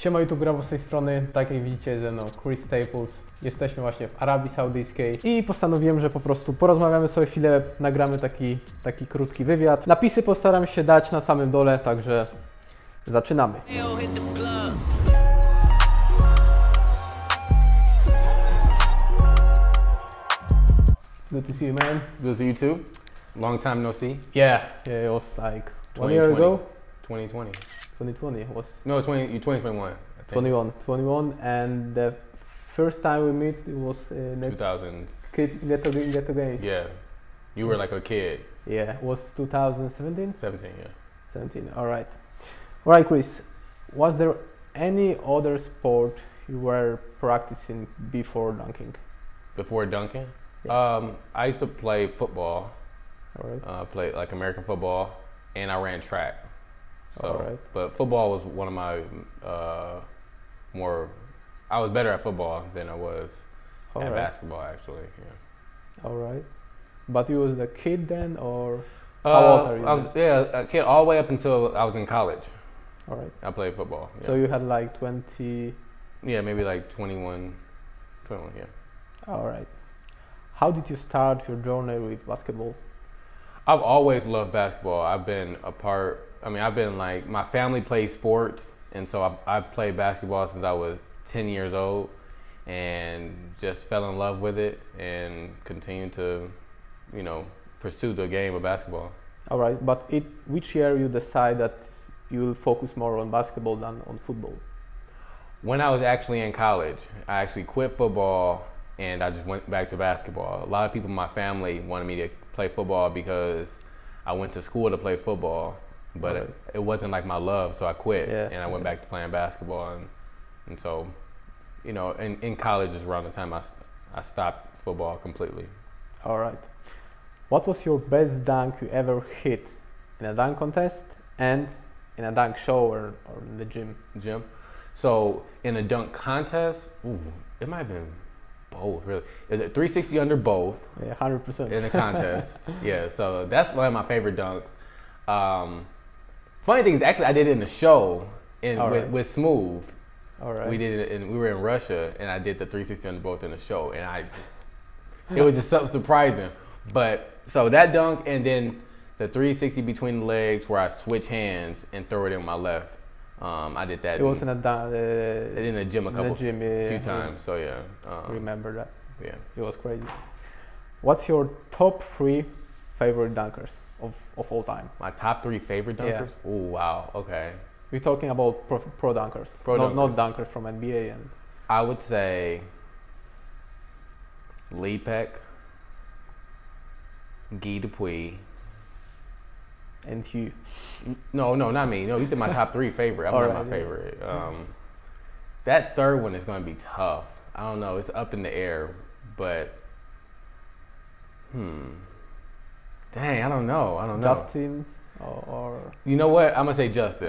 Siema YouTube, Brawo z tej strony, tak jak widzicie ze mną Chris Staples. Jesteśmy właśnie w Arabii Saudyjskiej i postanowiłem, że po prostu porozmawiamy sobie chwilę, nagramy taki krótki wywiad. Napisy postaram się dać na samym dole, także zaczynamy. Good to see you, man. Good to see you too. Long time no see. Yeah, it was like 1 year ago. 2020. 2020 was No, 2021. I think. 21, and the first time we meet it was in 2000. Ghetto Games. Yeah. You were like a kid. Yeah, it was 2017? 17, yeah. 17, alright. Alright, Chris, was there any other sport you were practicing before dunking? Before dunking? Yeah. I used to play football. Alright. Played like American football, and I ran track. So, Alright. but football was one of my I was better at football than I was at Alright. basketball, actually. Yeah. Alright. But you was a kid then, or how old are you? I was a kid all the way up until I was in college. Alright. I played football. Yeah. So you had like 20... Yeah, maybe like 21, yeah. Alright. How did you start your journey with basketball? I've always loved basketball. I've been like, my family plays sports, and so I've played basketball since I was 10 years old, and just fell in love with it and continued to, pursue the game of basketball. Alright, but which year you decide that you will focus more on basketball than on football? When I was actually in college, I actually quit football and I just went back to basketball. A lot of people in my family wanted me to play football because I went to school to play football, but Right. it wasn't like my love, so I quit, Yeah, and I went back to playing basketball. And so, in college is around the time I stopped football completely. Alright. What was your best dunk you ever hit in a dunk contest and in a dunk show or in the gym? Jim? So in a dunk contest, it might have been both, really. 360 under both. Yeah, 100%. In the contest. Yeah, so that's one of my favorite dunks. Funny thing is, actually, I did it in the show Alright. with Smooth. Alright. We did it, and we were in Russia, and I did the 360 under both in the show, and it was just something surprising. But so that dunk, and then the 360 between the legs, where I switch hands and throw it in my left. I did that. It was in a dunk. in the gym a few yeah. times. So yeah. Remember that? Yeah. It was crazy. What's your top 3 favorite dunkers of all time? My top 3 favorite dunkers. Yeah. Oh wow. Okay. We're talking about pro dunkers, not dunkers from NBA. And I would say Lee Peck, Guy Dupuis. and Hugh. No, not me. No, you said my top 3 favorite. I'm not Alright, my yeah. favorite. That third one is going to be tough. I don't know. It's up in the air, but dang, I don't know. Justin or You know what? I'm gonna say Justin.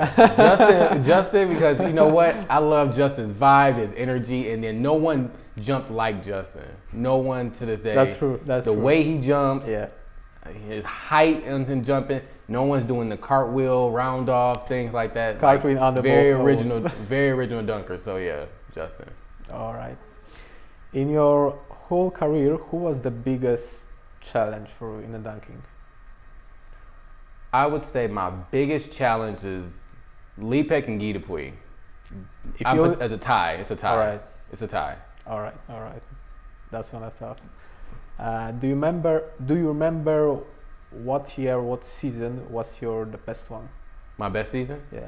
Justin, because you know what? I love Justin's vibe, his energy, and then no one jumped like Justin. No one to this day. That's true. That's the true. way he jumps, Yeah. his height and him jumping. No one's doing the cartwheel, round off, things like that. Cartwheel on the very ball. original, very original dunker. So yeah, Justin. All right. In your whole career, who was the biggest challenge for you in the dunking? I would say my biggest challenge is Lee Peck and Guy Dupuis. As a tie, it's a tie. All right. It's a tie. All right. That's what I thought. Do you remember what year, what season was the best one? My best season? Yeah.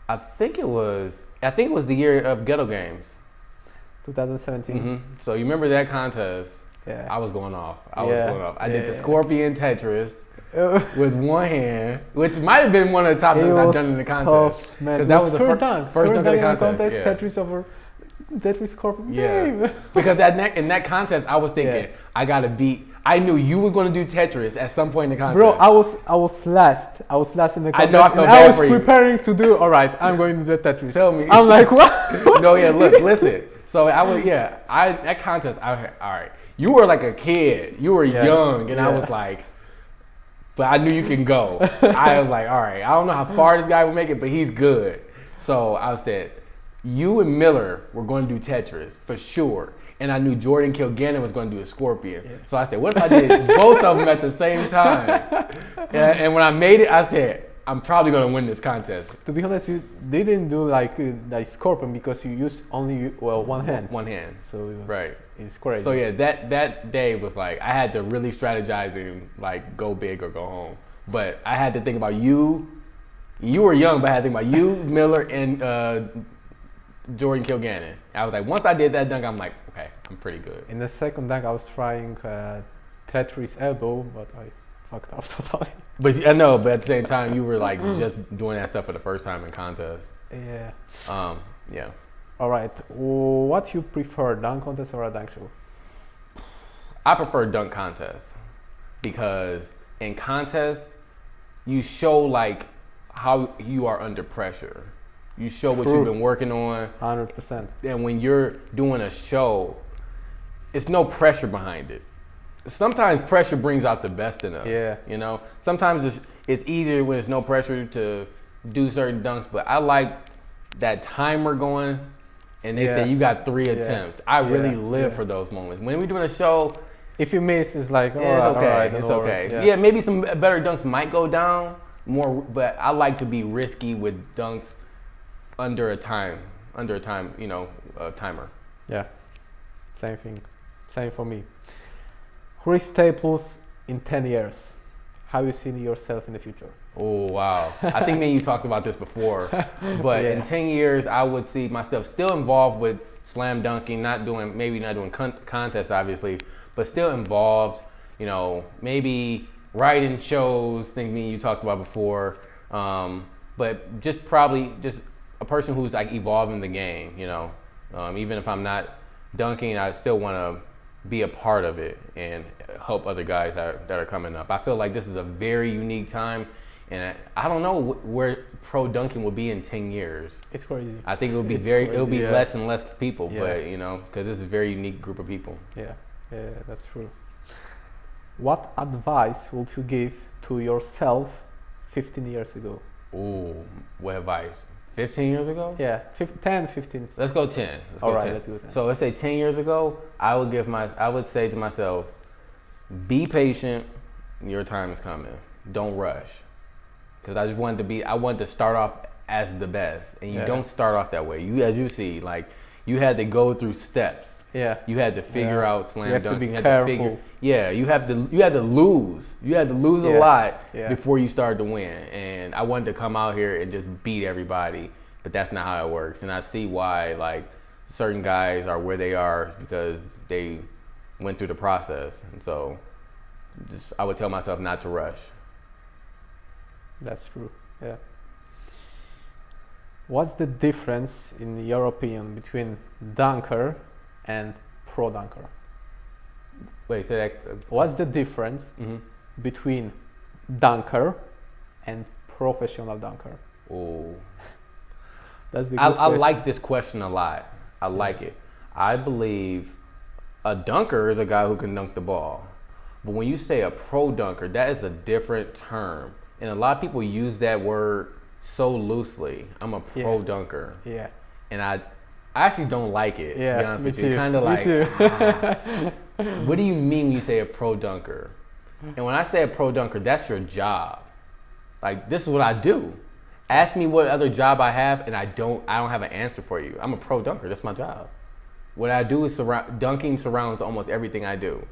I think it was the year of Ghetto Games. 2017. So you remember that contest? Yeah. I was going off. I did the Yeah. Scorpion Tetris with one hand, which might have been one of the top dunks I've done in the contest. Because that was the first dunk. First dunk of the contest. Yeah. Tetris Scorpion. Yeah. Game. Because in that contest, I was thinking, I knew you were going to do Tetris at some point in the contest. Bro, I was last. I was last in the contest. I know, I feel and bad I was for you. preparing to do. All right, I'm going to do Tetris. Tell me. I'm like, what? No, yeah. Look, listen. So that contest. All right. You were like a kid. You were young, and I was like, but I knew you can go. I was like, all right. I don't know how far this guy will make it, but he's good. So I said, you and Miller were going to do Tetris for sure. And I knew Jordan Kilgannon was going to do a Scorpion. Yeah. So I said, what if I did both of them at the same time? And when I made it, I said, I'm probably going to win this contest. To be honest, you didn't do like Scorpion because you used only one hand. One hand. So it was, right. It's crazy. So yeah, that day was like I had to really strategize and like go big or go home. But I had to think about you. You were young, but I had to think about you, Miller, and Jordan Kilgannon. I was like, once I did that dunk, I'm like, okay, I'm pretty good. In the second dunk, I was trying Tetris elbow, but I fucked up totally. But I know, but at the same time, you were like just doing that stuff for the first time in contest. Yeah. Yeah. All right. What you prefer, dunk contest or a dunk show? I prefer dunk contest because in contest, you show like how you are under pressure. You show what you've been working on. 100%. And when you're doing a show, it's no pressure behind it. Sometimes pressure brings out the best in us. Yeah. You know, sometimes it's easier when there's no pressure to do certain dunks, but I like that timer going and they say you got 3 attempts. I really live for those moments. When we're doing a show, if you miss, it's like, it's okay. It's okay. Yeah, maybe some better dunks might go down more, but I like to be risky with dunks under a time, you know, timer. Yeah, same thing. Same for me. Chris Staples in 10 years. How you see yourself in the future? Oh, wow. I think me and you talked about this before. But in 10 years, I would see myself still involved with slam dunking, maybe not doing contests, obviously, but still involved, you know, maybe writing shows, things me and you talked about before. But just probably just a person who's like evolving the game, you know. Even if I'm not dunking, I still want to be a part of it and help other guys that are coming up. I feel like this is a very unique time, and I don't know where pro dunking will be in 10 years. It's crazy. I think it'll be it'll be less and less people, but you know, because this is a very unique group of people. Yeah, that's true. What advice would you give to yourself 15 years ago? Ooh, what advice? 15 years ago? Yeah, 10, 15. Let's go 10. All right, let's do 10. So let's say 10 years ago, I would say to myself, be patient. Your time is coming. Don't rush. Because I wanted to start off as the best, and you don't start off that way. As you see, like you had to go through steps. Yeah. You had to figure out slam dunk. You have to be careful. You had to lose. You had to lose a lot before you started to win. And I wanted to come out here and just beat everybody, but that's not how it works. And I see why like certain guys are where they are because they went through the process. And so I would tell myself not to rush. That's true. Yeah. What's the difference, in your opinion, between dunker and pro dunker? Wait, say that. What's the difference between dunker and professional dunker? Oh, that's the. I like this question a lot. I like it. I believe a dunker is a guy who can dunk the ball, but when you say a pro dunker, that is a different term, and a lot of people use that word so loosely. I'm a pro dunker. Yeah. And I actually don't like it, to be honest with you. Kind of like, what do you mean when you say a pro dunker? And when I say a pro dunker, that's your job. Like, this is what I do. Ask me what other job I have, and I don't have an answer for you. I'm a pro dunker. That's my job. What I do is dunking surrounds almost everything I do.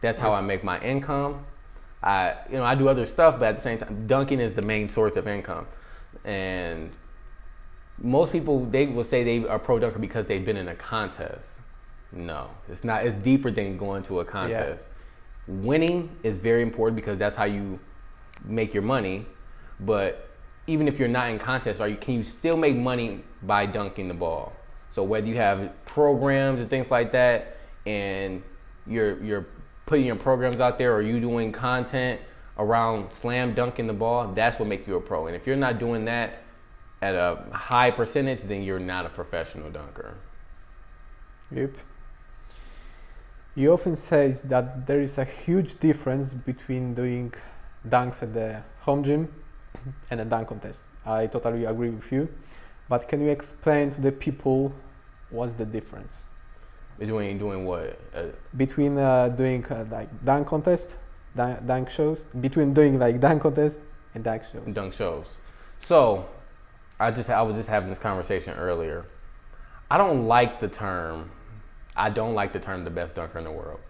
That's how I make my income. I do other stuff, but at the same time, dunking is the main source of income. And most people, they will say they are pro dunker because they've been in a contest. No, it's not. It's deeper than going to a contest. Winning is very important because that's how you make your money. But even if you're not in contest, can you still make money by dunking the ball? So whether you have programs and things like that, and you're putting your programs out there, or you doing content around slam dunking the ball, that's what makes you a pro. And if you're not doing that at a high percentage, then you're not a professional dunker. Yep. You often say that there is a huge difference between doing dunks at the home gym and a dunk contest. I totally agree with you. But can you explain to the people what's the difference Doing what? between doing like dunk contest, dunk shows, between doing like dunk contest and dunk shows? Dunk shows. So, I was just having this conversation earlier. I don't like the term. I don't like the term the best dunker in the world.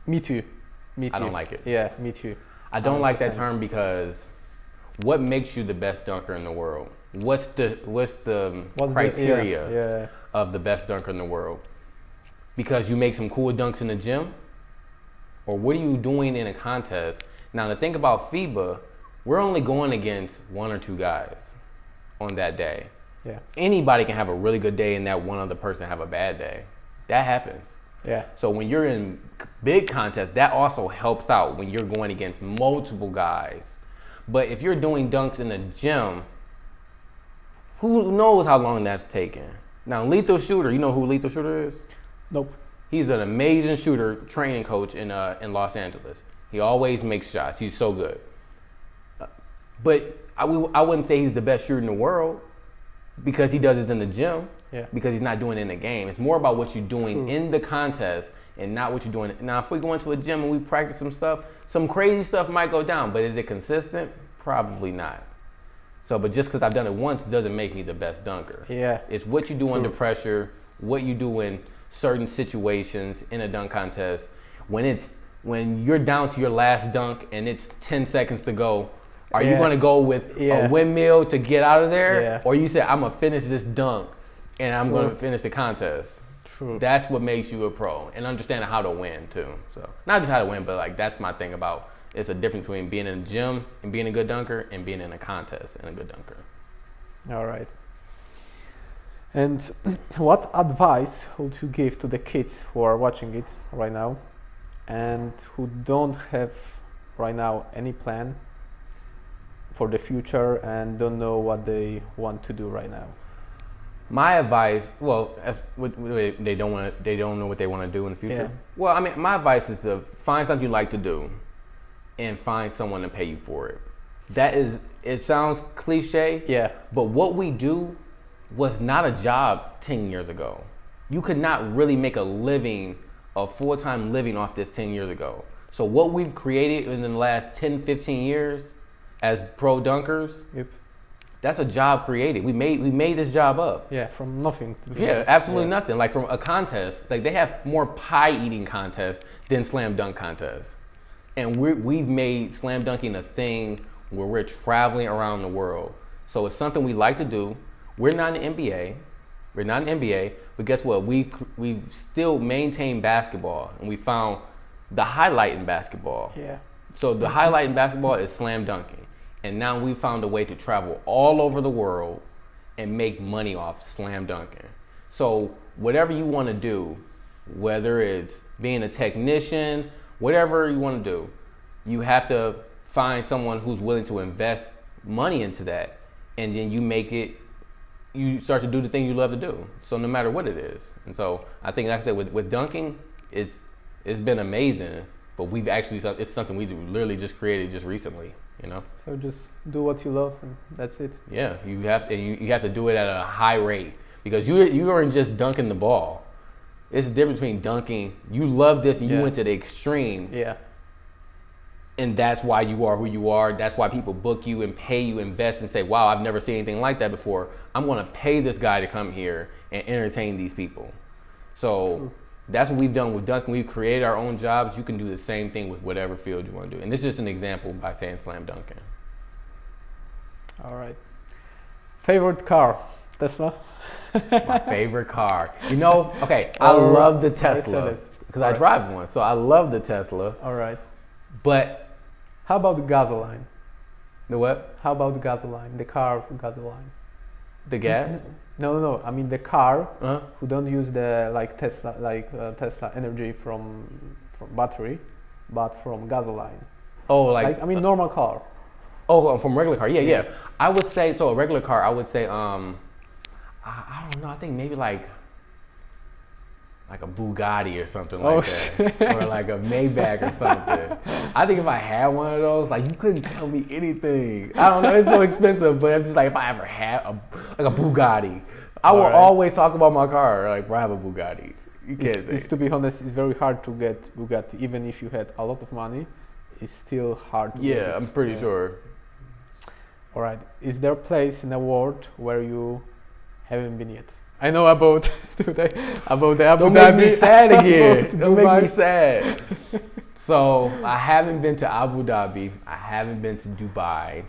Me too. Me too. I don't like it. Yeah, me too. I don't like that 100%. term because what makes you the best dunker in the world? What's the What's criteria yeah. of the best dunker in the world? Because you make some cool dunks in the gym? Or what are you doing in a contest? Now, the thing about FIBA, we're only going against one or two guys on that day. Yeah. Anybody can have a really good day and that one other person have a bad day. That happens. Yeah. So when you're in big contests, that also helps out when you're going against multiple guys. But if you're doing dunks in the gym, who knows how long that's taken? Now, Lethal Shooter, you know who Lethal Shooter is? Nope. He's an amazing shooter training coach in Los Angeles. He always makes shots. He's so good. But I wouldn't say he's the best shooter in the world because he does it in the gym. Yeah. Because he's not doing it in the game. It's more about what you're doing in the contest and not what you're doing. Now, if we go into a gym and we practice some stuff, some crazy stuff might go down, but is it consistent? Probably not. So, but just because I've done it once doesn't make me the best dunker. Yeah. It's what you do under pressure, what you do in certain situations in a dunk contest. When you're down to your last dunk and it's 10 seconds to go, are you going to go with a windmill to get out of there? Yeah. Or you say, I'm going to finish this dunk and I'm going to finish the contest. True. That's what makes you a pro, and understanding how to win too. So not just how to win, but like that's my thing about it's a difference between being in the gym and being a good dunker and being in a contest and a good dunker. All right. And what advice would you give to the kids who are watching it right now and who don't have right now any plan for the future and don't know what they want to do right now? My advice, well, they don't know what they want to do in the future. Yeah. Well, I mean, my advice is to find something you like to do, and find someone to pay you for it. It sounds cliche, Yeah. but what we do was not a job 10 years ago. You could not really make a full-time living off this 10 years ago. So what we've created in the last 10, 15 years as pro dunkers, Yep. that's a job created. We made this job up. Yeah, from nothing. Yeah, absolutely nothing. Like from a contest, like they have more pie eating contests than slam dunk contests. And we've made slam dunking a thing where we're traveling around the world. So it's something we like to do. We're not an NBA. We're not an NBA, but guess what? We've still maintained basketball, and we found the highlight in basketball. Yeah. So the highlight in basketball is slam dunking. And now we found a way to travel all over the world and make money off slam dunking. So whatever you want to do, whether it's being a technician, whatever you want to do, you have to find someone who's willing to invest money into that. And then you start to do the thing you love to do. So no matter what it is. And so I think, like I said, with dunking, it's been amazing, but it's something we literally just created just recently, you know? So just do what you love and that's it. Yeah, you have to do it at a high rate because you aren't just dunking the ball. It's the difference between dunking. You love this and you went to the extreme. Yeah. And that's why you are who you are. That's why people book you and pay you, invest and say, wow, I've never seen anything like that before. I'm going to pay this guy to come here and entertain these people. So that's what we've done with dunking. We've created our own jobs. You can do the same thing with whatever field you want to do. And this is just an example by saying slam dunking. All right. Favorite car? Tesla? My favorite car. You know, okay, I love the Tesla because I drive one. So I love the Tesla. All right. But how about the gasoline? the what? How about the gasoline? The car gasoline? The gas? No. I mean the car Uh-huh. who don't use the Tesla energy from battery, but from gasoline. Oh, like I mean normal car. oh, from regular car. Yeah. I would say so. A regular car, I would say I don't know. I think maybe like like a Bugatti or something like that, or like a Maybach or something. I think if I had one of those, like you couldn't tell me anything. I don't know, it's so expensive, but I'm just like if I ever had a Bugatti, I will always talk about my car. Like, bro, I have a Bugatti. You can't say. It's to be honest, it's very hard to get Bugatti, even if you had a lot of money. It's still hard to get it. I'm pretty sure. All right. Is there a place in the world where you haven't been yet? I know about today about the Abu Dhabi. Don't make me sad again. Don't make me sad. So I haven't been to Abu Dhabi. I haven't been to Dubai.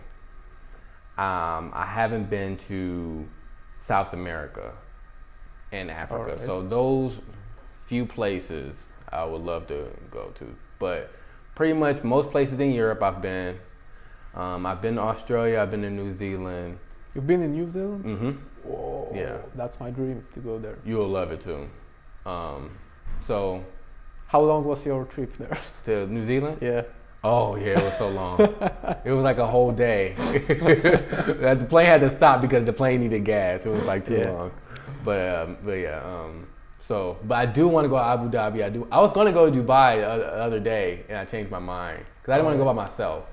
I haven't been to South America and Africa. Right. So those few places I would love to go to. But pretty much most places in Europe I've been. I've been to Australia. I've been to New Zealand. You've been in New Zealand? Mm-hmm. Whoa, yeah, that's my dream to go there. You'll love it too. So, how long was your trip there? To New Zealand? Yeah. Oh yeah, it was so long. It was like a whole day. The plane had to stop because the plane needed gas. It was like too long. But yeah. But I do want to go to Abu Dhabi. I was going to go to Dubai the other day, and I changed my mind because I didn't want to go by myself.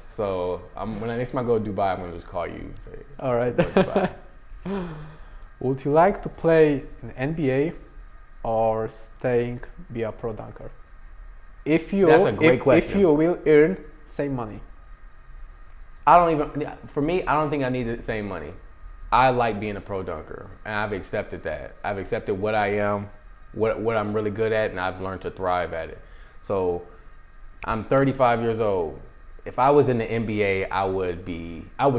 So when next time I go to Dubai, I'm gonna just call you and say, all right. Would you like to play in NBA or be a pro dunker? That's a great question. If you will earn same money. For me, I don't think I need the same money. I like being a pro dunker, and I've accepted that. I've accepted what I am, what I'm really good at, and I've learned to thrive at it. So I'm 35 years old. If I was in the NBA, I would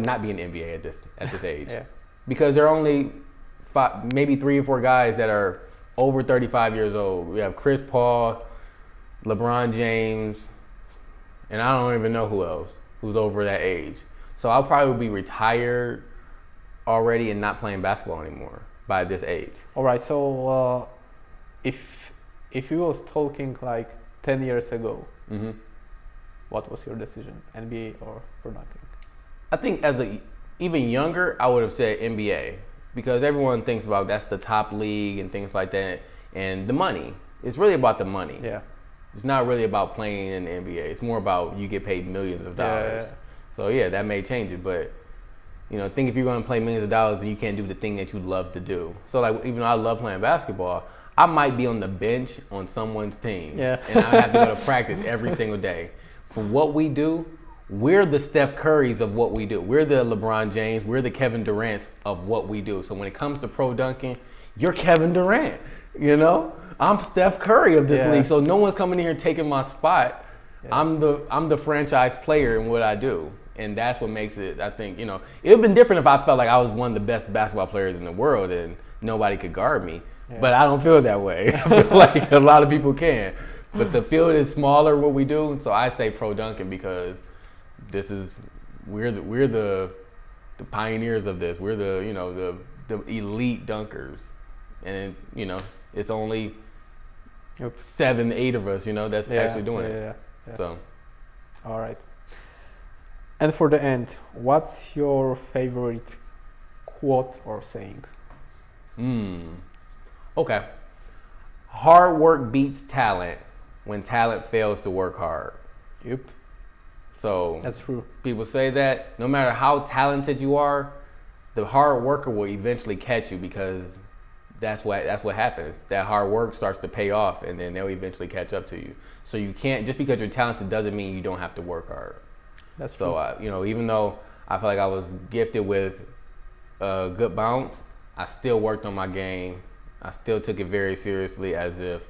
not be in the NBA at this age. Yeah. Because there are only maybe 3 or 4 guys that are over 35 years old. We have Chris Paul, LeBron James, and I don't even know who else who's over that age. So I'll probably be retired already and not playing basketball anymore by this age. All right. So if you was talking like 10 years ago, mm-hmm. What was your decision, NBA or pro dunking? I think even younger, I would have said NBA because everyone thinks about that's the top league and things like that, and the money. It's really about the money. Yeah. It's not really about playing in the NBA. It's more about you get paid millions of dollars. Yeah. So yeah, that may change it, but think if you're going to play millions of dollars and you can't do the thing that you love to do. So like, even though I love playing basketball, I might be on the bench on someone's team. Yeah. And I have to go to practice every single day. For what we do, we're the Steph Currys of what we do. We're the LeBron James. We're the Kevin Durants of what we do. So when it comes to pro dunking, you're Kevin Durant. I'm Steph Curry of this league. So no one's coming in here taking my spot. Yeah. I'm the franchise player in what I do. And that's what makes it, I think, it would have been different if I felt like I was one of the best basketball players in the world and nobody could guard me. Yeah. But I don't feel that way. I feel like a lot of people can. But the field is smaller, what we do, so I say pro dunking because we're the pioneers of this. We're the elite dunkers, and it's only 7, 8 of us, that's actually doing it. Yeah. So, all right. And for the end, what's your favorite quote or saying? Okay. Hard work beats talent when talent fails to work hard. Yep. So that's true. People say that no matter how talented you are, the hard worker will eventually catch you because that's what happens. That hard work starts to pay off, and then they'll eventually catch up to you. So you can't, just because you're talented doesn't mean you don't have to work hard. That's true. So even though I feel like I was gifted with a good bounce, I still worked on my game. I still took it very seriously, as if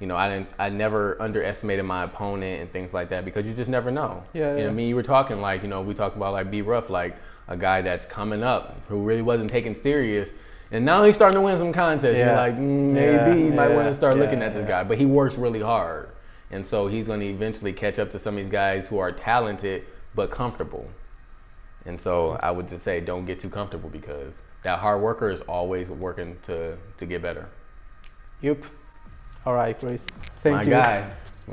I never underestimated my opponent and things like that, because you just never know. Yeah. I mean, you were talking like, we talked about like B Rough, like a guy that's coming up who really wasn't taken serious, and now he's starting to win some contests. Yeah. You're like, maybe you might want to start looking at this guy, but he works really hard, and so he's going to eventually catch up to some of these guys who are talented but comfortable. And so I would just say, don't get too comfortable, because that hard worker is always working to get better. Yep. All right, Chris. Thank you.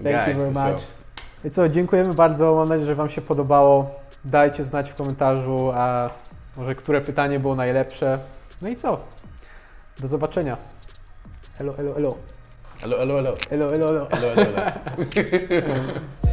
Thank you very much. I co, dziękujemy bardzo. Mam nadzieję, że Wam się podobało. Dajcie znać w komentarzu, a może które pytanie było najlepsze. No i co? Do zobaczenia. Elo, elo, elo. Hello, hello, hello. Elo, elo, elo. Hello, hello, hello.